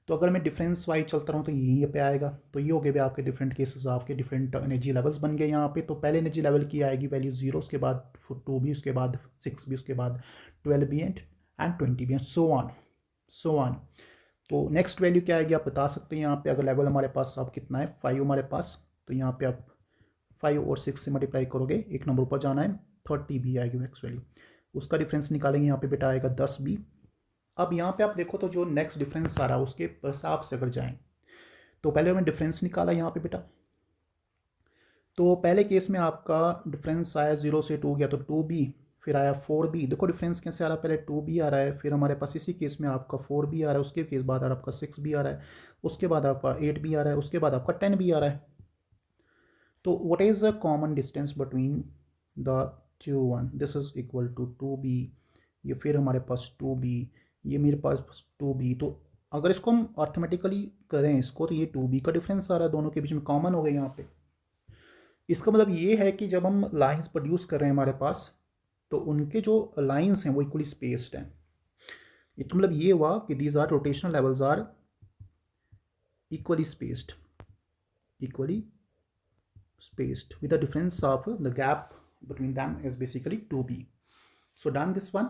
तो अगर मैं डिफरेंस वाइज चलता रहूँ तो यहीं पे आएगा। तो ये हो गए आपके डिफरेंट केसेस, आपके डिफरेंट एनर्जी लेवल्स बन गए यहाँ पे। तो पहले एनर्जी लेवल की आएगी वैल्यू 0, उसके बाद 2b, उसके बाद 6b, उसके बाद 12b and 20b and so on. तो नेक्स्ट वैल्यू क्या आएगी आप बता सकते हैं यहाँ पे, अगर लेवल हमारे पास अब कितना है 5 हमारे पास, तो यहाँ पे आप 5 और 6 से मल्टीप्लाई करोगे, एक नंबर ऊपर जाना है, 30b आएगी नेक्स्ट वैल्यू। उसका डिफरेंस निकालेंगे, यहाँ पे बेटा आएगा 10b। अब यहाँ पे आप देखो तो जो नेक्स्ट डिफरेंस आ रहा है उसके हिसाब से अगर जाएं, तो पहले हमने डिफरेंस निकाला यहाँ पे बेटा, तो पहले केस में आपका डिफरेंस आया 0 से 2 गया तो 2b, फिर आया 4b। देखो डिफरेंस कैसे आ रहा है, पहले 2b आ रहा है, फिर हमारे पास इसी केस में आपका 4b आ रहा है, उसके केस बाद आपका 6b आ रहा है, उसके बाद आपका 8b आ रहा है, उसके बाद आपका 10b आ रहा है। तो what is the common distance between the two one, this is equal to 2b, ये फिर हमारे पास 2b, ये मेरे पास 2b। तो अगर इसको हम अर्थमेटिकली करें इसको, तो ये 2b का डिफरेंस आ रहा है, दोनों के बीच में कॉमन हो गए यहाँ पे। इसका मतलब ये है कि जब हम लाइंस प्रोड्यूस कर रहे हैं हमारे पास, तो उनके जो लाइंस हैं वो इक्वली स्पेस्ड हैं। इसका मतलब ये हुआ कि these are rotational levels are equally spaced with the difference of the gap between them is basically 2b. So done this one.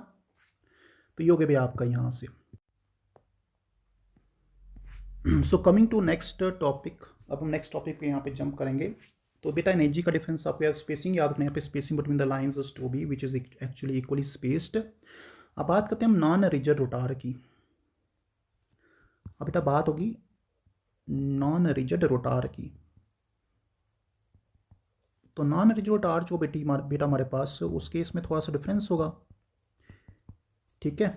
तो ये हो गया भैया आपका यहाँ से। So coming to next topic, अब हम नेक्स्ट टॉपिक पे यहाँ पे जंप करेंगे। तो बेटा एनर्जी का डिफरेंस आपको याद, स्पेसिंग याद रखना है, यहाँ पे spacing between the lines is 2b which is actually equally spaced. अब बात करते हैं हम नॉन रिजिड रोटार की। अब बेटा बात होगी नॉन रिजिड रोटार की। तो नॉन रिजिड रोटार जो बेटा हमारे पास, उस केस में थोड़ा सा डिफरेंस होगा। ठीक है,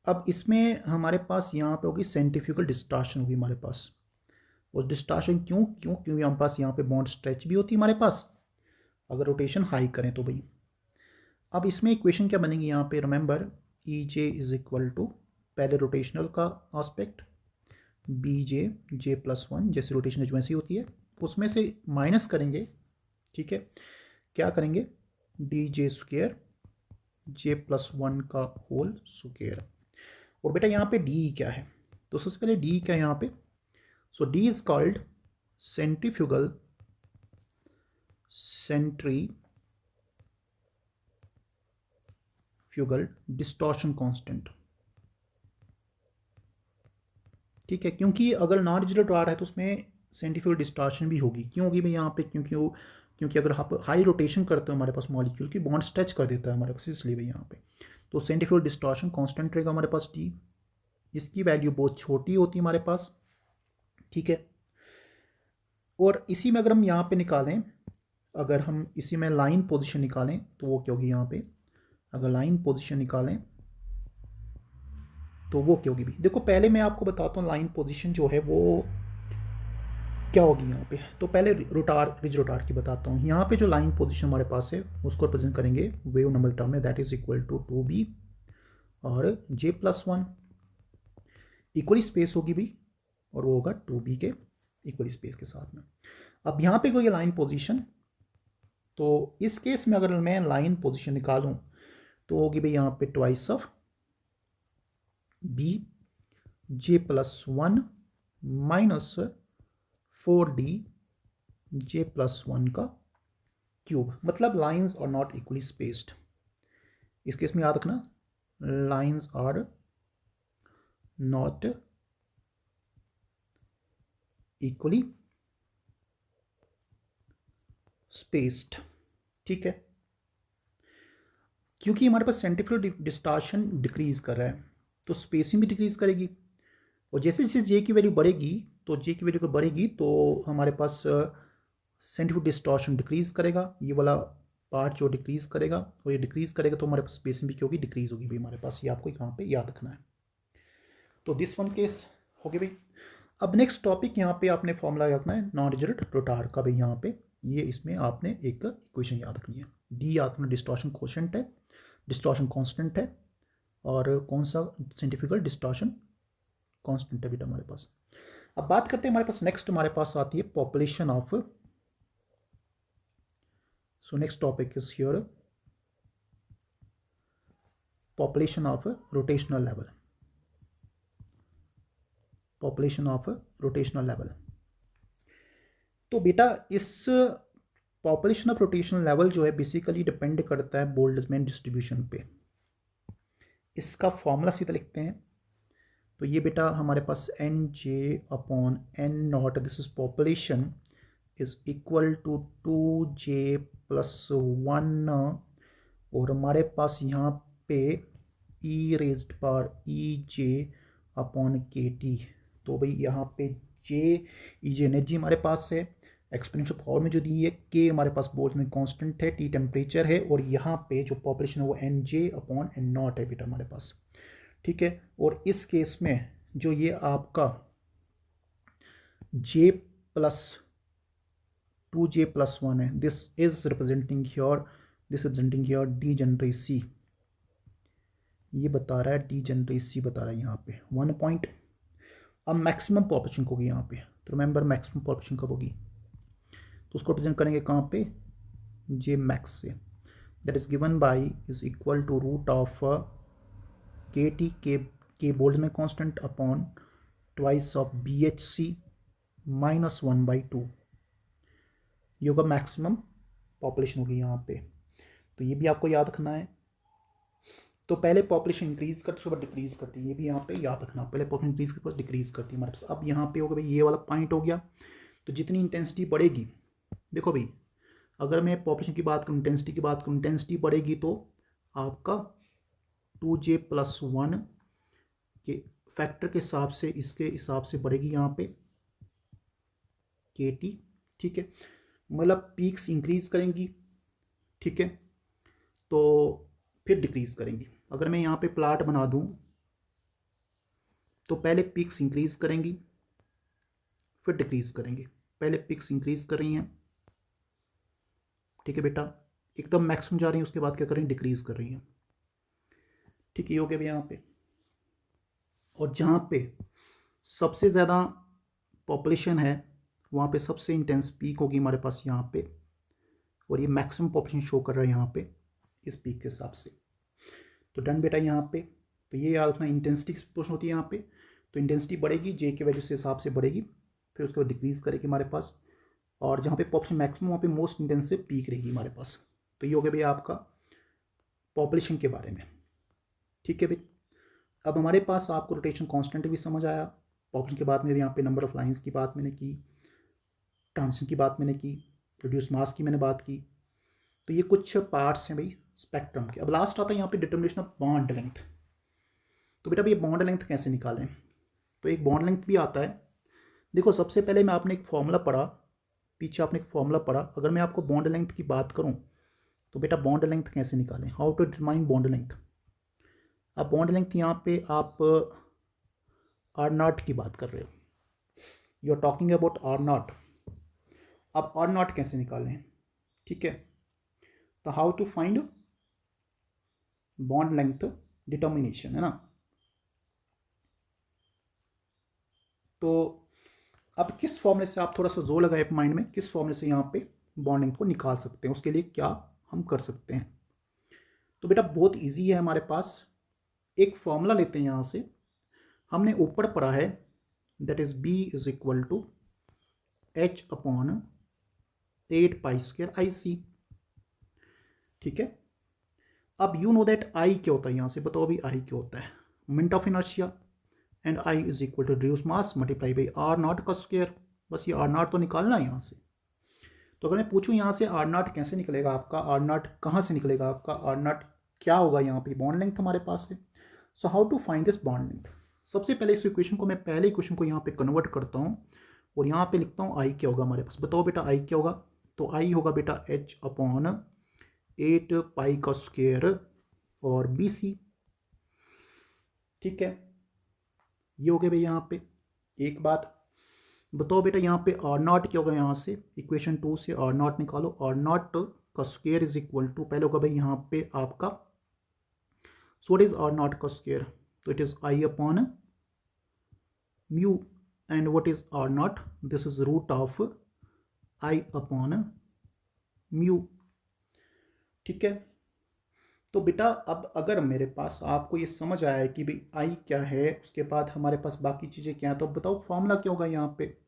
अब इसमें हमारे पास यहाँ पे होगी सेंट्रीफ्यूगल डिस्टॉर्शन होगी हमारे पास। और डिस्टॉर्शन क्योंकि हमारे पास यहाँ पे बॉन्ड स्ट्रेच भी होती है हमारे पास, अगर रोटेशन हाई करें तो भाई। अब इसमें इक्वेशन क्या बनेगी यहाँ पे, remember E J is equal to पहले रोटेशनल का आस्पेक्ट, बी जे प्लस 1, जैसे रोटेशन एजुएंसी होती है उसमें से माइनस करेंगे। ठीक है, क्या करेंगे, डी जे स्क्वेयर J+1 का होल स्क्वेयर। और बेटा यहाँ पे डी क्या है, तो सबसे पहले डी क्या है यहाँ पे, so D is called centrifugal distortion constant. ठीक है, क्योंकि अगर नॉन रिजिड रोटार है तो उसमें सेंट्रीफ्यूगल डिस्टॉर्शन भी होगी। क्यों होगी भाई यहाँ पे, क्योंकि अगर आप हाई रोटेशन करते हो हमारे पास मॉलिक्यूल की, बॉन्ड स्ट्रेच कर देता है हमारे पास, इसलिए भाई यहाँ पे। तो सेंट्रीफ्यूगल डिस्टॉर्शन कांस्टेंट रहेगा हमारे पास डी, जिसकी वैल्यू बहुत छोटी होती है हमारे पास। ठीक है, और इसी में अगर हम यहाँ पे निकालें अगर हम इसी में लाइन पोजीशन निकालें तो वो क्या होगी यहाँ पे, अगर लाइन पोजीशन निकालें तो वो क्या होगी भी। देखो पहले मैं आपको बताता हूँ लाइन पोजीशन जो है वो क्या होगी यहाँ पे। तो पहले रोटार रिज रोटार की बताता हूँ। यहाँ पे जो लाइन पोजीशन हमारे पास है उसको रिप्रेजेंट करेंगे वेव नंबर टर्म में, that is equal to 2b और j+1 इक्वली स्पेस होगी भी, और वो होगा 2b के इक्वली स्पेस के साथ में। अब यहाँ पे कोई लाइन पोजीशन, तो इस केस में अगर मैं लाइन पोजीशन निकालूं तो होगी भाई यहाँ पे twice of b j+1 minus 4d j+1 का क्यूब, मतलब lines are not equally spaced. इस केस में याद रखना lines are not equally spaced, ठीक है, क्योंकि हमारे पास सेंट्रीफ्यूगल डिस्टॉर्शन डिक्रीज कर रहा है तो स्पेसिंग भी डिक्रीज करेगी, और जैसे जैसे जे की वैल्यू बढ़ेगी तो जे की वैल्यू बढ़ेगी तो हमारे पास सेंट्रीफ्यूगल डिस्टॉर्शन डिक्रीज करेगा, ये वाला पार्ट जो डिक्रीज करेगा, और ये डिक्रीज करेगा तो हमारे पास स्पेसिंग भी क्या होगी, डिक्रीज होगी भाई हमारे पास। ये आपको यहाँ पे याद रखना है। तो दिस वन केस हो गया भाई। अब नेक्स्ट टॉपिक यहाँ पे आपने फॉर्मूला रखना है नॉन रिजिड रोटार का भाई। यहाँ पे ये इसमें आपने एक इक्वेशन याद रखनी है, डी याद रखना डिस्टॉर्शन कोशेंट है, डिस्टॉर्शन कांस्टेंट है, और कौन सा सेंट्रीफ्यूगल डिस्टॉर्शन कांस्टेंट है बेटा हमारे पास। अब बात करते हैं हमारे पास नेक्स्ट हमारे पास आती है population of, so next topic is here population of rotational level, population of rotational level. तो बेटा इस पॉपुलेशन ऑफ रोटेशनल लेवल जो है बेसिकली डिपेंड करता है बोल्ट्जमैन डिस्ट्रीब्यूशन पे। इसका फॉर्मूला सीधा लिखते हैं, तो ये बेटा हमारे पास N J upon N naught, this is population, is equal to 2j+1, और हमारे पास यहाँ पे E raised power E J upon K T. तो भाई यहाँ पे जे ई जे एनर्जी हमारे पास है, एक्सपोनेंशियल पावर में जो दी है, के हमारे पास बोल्ट में कांस्टेंट है, टी टेम्परेचर है, और यहाँ पे जो पॉपुलेशन है वो N J upon N naught है बेटा हमारे पास, ठीक है। और इस केस में जो ये आपका j+2j+1 है, this is representing here degeneracy, ये बता रहा है डीजेनरेसी बता रहा है यहाँ पे 1 पॉइंट। अब मैक्सिमम पॉपुलेशन होगी यहाँ पे, तो रिमेंबर मैक्सिमम पॉपुलेशन कब होगी, तो उसको रिप्रेजेंट करेंगे कहाँ पे, जे मैक्स से, that is given by is equal to root of K T, K Boltzmann constant, upon twice of B H C minus 1/2, ये होगा मैक्सिमम पॉपुलेशन होगी यहाँ पे। तो ये भी आपको याद रखना है। तो पहले पॉपुलेशन इंक्रीज करती है उसके बाद डिक्रीज करती है, ये भी यहाँ पे याद रखना, पहले पॉपुलेशन इंक्रीज करती है डिक्रीज करती है हमारे पास। अब यहाँ पे होगा भाई ये वाला पॉइंट हो गया, तो जितनी इंटेंसिटी बढ़ेगी, देखो भाई अगर मैं पॉपुलेशन की बात करूँ, इंटेंसिटी की बात करूँ, इंटेंसिटी बढ़ेगी तो आपका 2j+1 के फैक्टर के हिसाब से, इसके हिसाब से बढ़ेगी यहाँ पे के टी, ठीक है, मतलब पीक्स इंक्रीज करेंगी, ठीक है, तो फिर डिक्रीज करेंगी। अगर मैं यहाँ पे प्लाट बना दूँ तो पहले पीक्स इंक्रीज करेंगी फिर डिक्रीज करेंगे, पहले पीक्स इंक्रीज कर रही हैं, ठीक है बेटा, एकदम मैक्सिमम जा रही हैं, उसके बाद क्या कर रही हैं, डिक्रीज कर रही हैं, ठीक है, ये हो गया यहाँ पे। और जहाँ पे सबसे ज़्यादा पॉपुलेशन है वहाँ पे सबसे इंटेंस पीक होगी हमारे पास यहाँ पे, और ये मैक्सिमम पॉपुलेशन शो कर रहा है यहाँ पे इस पीक के हिसाब से। तो डन बेटा यहाँ पे, तो ये याद रखना इंटेंसिटी एक्सप्लोशन होती है यहाँ पे, तो इंटेंसिटी बढ़ेगी जे के वैल्यू से हिसाब से बढ़ेगी, फिर उसके बाद डिक्रीज करेगी हमारे पास, और जहाँ पे पॉपुलेशन मैक्सिमम वहाँ पे मोस्ट इंटेंसिव पीक रहेगी हमारे पास। तो ये हो गया भैया आपका पॉपुलेशन के बारे में, ठीक है भाई। अब हमारे पास आपको रोटेशन कांस्टेंट भी समझ आया, पॉपुलेशन के बाद में भी यहाँ पे नंबर ऑफ लाइंस की बात मैंने की, ट्रांजिशन की बात मैंने की, रिड्यूस मास की मैंने बात की, तो ये कुछ पार्ट्स हैं भाई स्पेक्ट्रम के। अब लास्ट आता है यहाँ पे डिटर्मिनेशन ऑफ बॉन्ड लेंथ। तो बेटा ये बॉन्ड लेंथ कैसे निकालें, तो एक बॉन्ड लेंथ भी आता है। देखो सबसे पहले मैं आपने एक फॉर्मूला पढ़ा पीछे आपने एक फॉर्मूला पढ़ा, अगर मैं आपको बॉन्ड लेंथ की बात करूं तो बेटा बॉन्ड लेंथ कैसे निकालें, how to determine bond length. अब बॉन्ड लेंथ यहाँ पे आप आर नॉट की बात कर रहे हो, you are talking about R naught. अब आर नॉट कैसे निकालें, ठीक है, तो how to find bond length determination, है ना। तो अब किस फॉर्मूले से आप थोड़ा सा जोर लगाए माइंड में, किस फॉर्मूले से यहाँ पे बॉन्ड लेंथ को निकाल सकते हैं, उसके लिए क्या हम कर सकते हैं। तो बेटा बहुत इजी है, हमारे पास एक फॉर्मूला लेते हैं यहाँ से, हमने ऊपर पढ़ा है that is B is equal to H upon 8 pi square I C, ठीक है। अब यू नो दैट आई क्या होता है, यहाँ से बताओ अभी आई क्या होता है, moment of inertia, and I is equal to reduce mass multiply by R naught का स्क्वायर। बस ये आर नॉट तो निकालना है यहाँ से। तो अगर मैं पूछूं यहाँ से आर नॉट कैसे निकलेगा आपका, आर नॉट कहाँ से निकलेगा आपका, आर नॉट क्या होगा, यहाँ पे बॉन्ड लेंथ हमारे पास है। So how to find this bond length. सबसे पहले इस इक्वेशन को मैं पहले इक्वेशन को यहाँ पे कन्वर्ट करता हूँ और यहाँ पे लिखता हूँ आई क्या होगा हमारे पास, बताओ बेटा आई क्या होगा। तो आई होगा बेटा एच अपॉन 8 पाई का स्क्वायर और बी सी, ठीक है। ये हो गया भाई यहाँ पे एक बात। बताओ बेटा यहाँ पे आर नॉट क्या होगा, यहाँ से इक्वेशन 2 से आर नॉट निकालो, आर नॉट का स्क्वायर इज इक्वल टू, पहले होगा भाई यहाँ पे आपका, so what is R naught का स्क्वायर, तो it is I upon mu, and what is R naught, this is root of I upon mu, ठीक है। तो बेटा अब अगर मेरे पास आपको ये समझ आया है कि भाई आई क्या है, उसके बाद हमारे पास बाकी चीज़ें क्या हैं, तो बताओ फॉर्मूला क्या होगा यहाँ पे।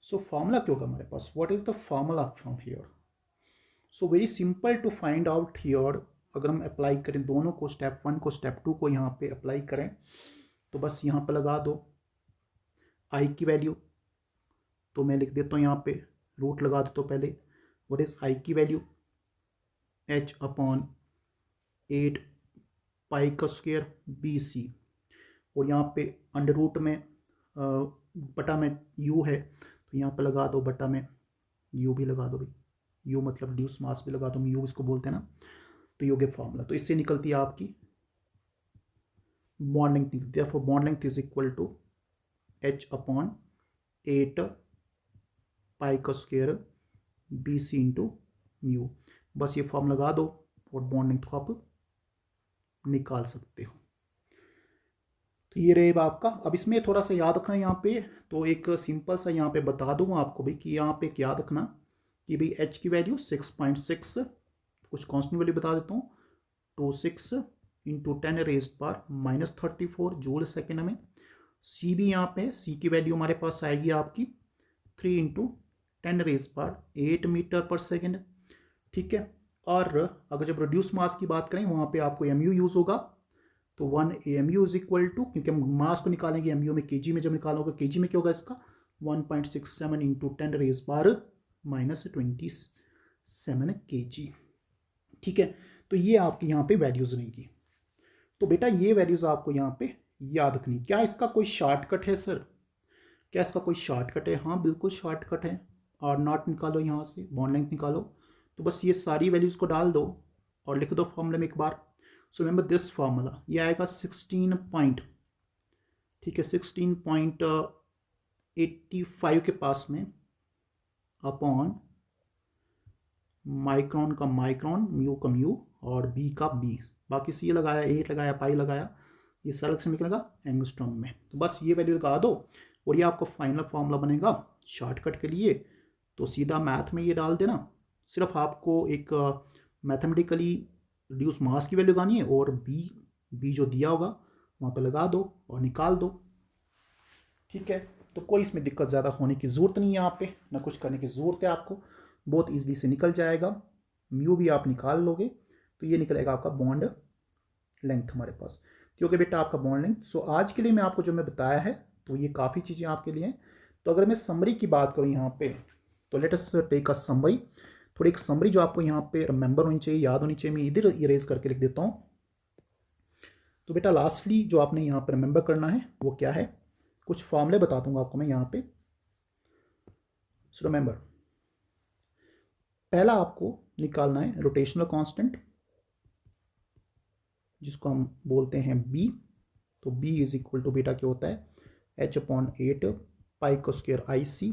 सो फॉर्मूला क्या होगा हमारे पास, what is the formula from here. So very simple to find out here, अगर हम अप्लाई करें दोनों को, स्टेप 1 को स्टेप 2 को यहाँ पे अप्लाई करें, तो बस यहाँ पर लगा दो आई की वैल्यू, तो मैं लिख देता हूँ यहाँ पे रूट लगा देता हूँ पहले, व्हाट इज आई की वैल्यू एच अपॉन 8 पाई का स्क्वायर बी सी, और यहाँ पे अंडर रूट में बटा में यू है, तो यहाँ पे लगा दो बटा में यू भी लगा दो भाई, यू मतलब रिड्यूस मास भी लगा दो, यू इसको बोलते हैं ना। तो यू के फॉर्मूला, तो इससे निकलती है आपकी bond length, therefore bond length is equal to H upon 8 pi का square B C into mu. बस ये फॉर्म लगा दो और बॉन्ड लेंथ को आप निकाल सकते हो। तो ये रहेगा आपका। अब इसमें थोड़ा सा याद रखना यहाँ पे, तो एक सिंपल सा यहाँ पे बता दूंगा आपको भाई कि यहाँ पे याद रखना कि भाई एच की वैल्यू 6.6, कुछ कांस्टेंट वैल्यू बता देता हूँ, 26 into 10 raised power -34 joule second में। सी भी यहाँ पे, सी की वैल्यू हमारे पास आएगी आपकी 3 इंटू 10 रेज्ड पावर 8 मीटर पर सेकेंड, ठीक है। और अगर जब रिड्यूस मास की बात करें वहाँ पे आपको एम यू यूज़ होगा, तो 1 M U is equal to, क्योंकि हम मास को निकालेंगे एम यू में, के जी में जब निकालोगे, के जी में क्या होगा इसका 1.67 इंटू 10 रेज पावर -27 के जी, ठीक है। तो ये आपकी यहाँ पे वैल्यूज़ रहेंगी। तो बेटा ये वैल्यूज़ आपको यहाँ पे याद रखनी। क्या इसका कोई शॉर्टकट है सर, क्या इसका कोई शॉर्टकट है? हाँ बिल्कुल शॉर्टकट है। आर नॉट निकालो, यहाँ से बॉन्ड लेंथ निकालो, तो बस ये सारी वैल्यूज़ को डाल दो और लिख दो फॉर्मूले में एक बार। सो रिमेंबर दिस फार्मूला, ये आएगा 16 पॉइंट, ठीक है, 16.85 के पास में अपॉन माइक्रोन का माइक्रोन, म्यू का म्यू और बी का बी, बाकी सी लगाया, 8 लगाया, पाई लगाया, ये सारा से निकलेगा एंगस्ट्रॉम में। तो बस ये वैल्यू लगा दो और ये आपको फाइनल फार्मूला बनेगा शॉर्टकट के लिए। तो सीधा मैथ में ये डाल देना, सिर्फ आपको एक मैथमेटिकली रिड्यूस मास की वैल्यू लगानी है और बी जो दिया होगा वहाँ पे लगा दो और निकाल दो, ठीक है। तो कोई इसमें दिक्कत ज़्यादा होने की ज़रूरत नहीं है, यहाँ पे ना कुछ करने की ज़रूरत है आपको, बहुत ईजिली से निकल जाएगा। म्यू भी आप निकाल लोगे तो ये निकलेगा आपका बॉन्ड लेंथ हमारे पास, क्योंकि बेटा आपका बॉन्ड लेंथ। सो आज के लिए मैं आपको जो मैं बताया है तो ये काफ़ी चीज़ें आपके लिए हैं। तो अगर मैं समरी की बात करूँ यहाँ पे, तो let us take a summary, थोड़ी एक समरी जो आपको यहाँ पे रिमेंबर होनी चाहिए, याद होनी चाहिए। मैं इधर इरेज करके लिख देता हूँ। तो बेटा लास्टली जो आपने यहाँ पर रिमेंबर करना है वो क्या है, कुछ फॉर्मूले बता दूंगा आपको मैं यहाँ पे। सो रिमेंबर, पहला आपको निकालना है रोटेशनल कांस्टेंट, जिसको हम बोलते हैं बी। तो बी इज इक्वल टू बेटा क्या होता है, h/8 पाई को स्क्वायर आई सी।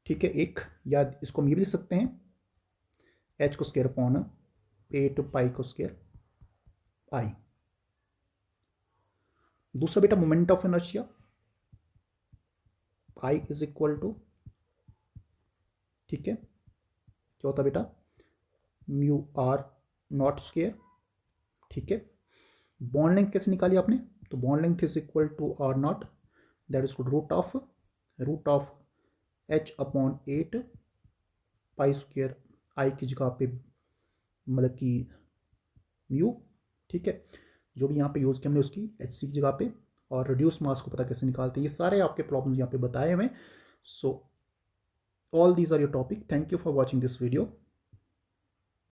ठीक है, एक, या इसको हम ये भी लिख सकते हैं h को स्क्वायर अपॉन 8 पाई को स्क्वायर आई। दूसरा बेटा moment of inertia, I is equal to, ठीक है, क्या होता है बेटा, म्यू आर नॉट स्क्वायर। ठीक है, बॉन्ड लेंथ कैसे निकाली आपने, तो bond length is equal to R naught, that is root of h/8 pi square I की जगह पे मतलब कि म्यू। ठीक है, जो भी यहाँ पे यूज़ किया हमने उसकी एच सी की जगह पे। और रिड्यूस मास को पता कैसे निकालते हैं, ये सारे आपके प्रॉब्लम्स यहाँ पे बताए हुए हैं। So all these are your topic. Thank you for watching this video.